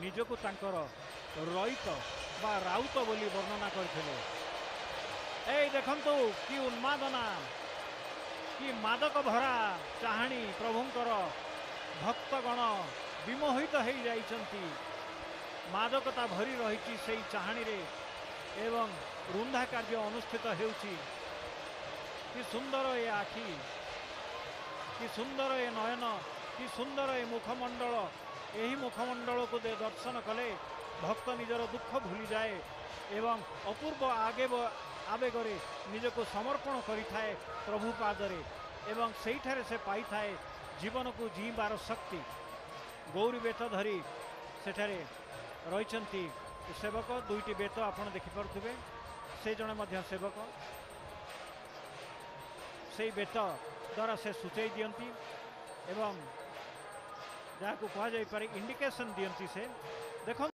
निजको तांकर रईत बा राउत बोली वर्णना करथिले। ए देखंतु कि उन्मादना कि मादक भरा चाहाणी प्रभुंकर भक्तगण विमोहित हो जाइछंती। मादकता भरी रही से चाहाणी रे एवं रुंधा कार्य अनुष्ठित हेउची। कि सुंदर ए आखि, कि सुंदर ए नयन, कि सुंदर ए मुखमंडल। यही मुखमंडल को दे दर्शन कले भक्त निजर दुख भूली जाए एवं अपूर्व आवेगरे निजको समर्पण करिथाए प्रभु पादरे एवं सेठारे से पाई थाए जीवन को जीवार शक्ति। गौरी बेत धरी सेठारे रहिछंती सेवक। दुईटी बेत आपण देखि परथुबे, से जणे मध्य सेवक से बेत द्वारा से सूचई दियंती एवं जहाँ को कह जाई पारे इंडिकेशन दियंती से। देखो